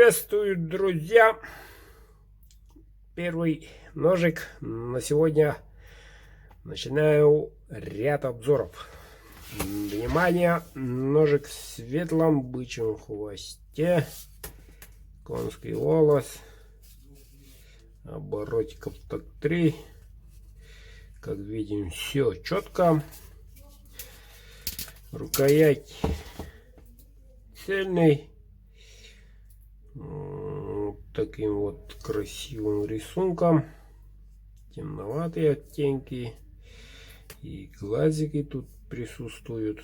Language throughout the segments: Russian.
Приветствую, друзья! Первый ножик на сегодня. Начинаю ряд обзоров. Внимание! Ножик в светлом бычьем хвосте. Конский волос. Оборотиков так 3. Как видим, все четко. Рукоять цельный. Таким вот красивым рисунком. Темноватые оттенки. И глазики тут присутствуют.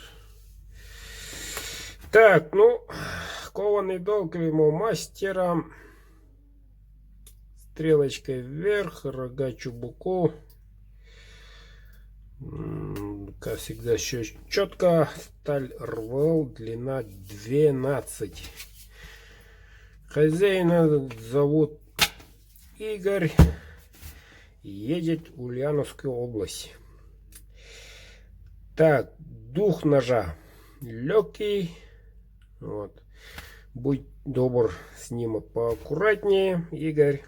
Так, ну, кованый долг мастера. Стрелочкой вверх, рога чубуку. Как всегда, все четко. Сталь РВЛ, длина 12. Хозяина зовут Игорь. Едет в Ульяновскую область. Так, дух ножа легкий. Вот. Будь добр с ним поаккуратнее, Игорь.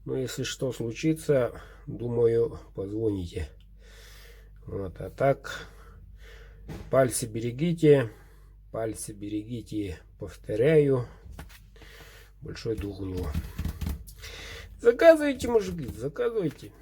Но если что случится, думаю, позвоните. Вот, а так, пальцы берегите. Пальцы берегите, повторяю. Большой дух у него. Заказывайте, мужики, заказывайте.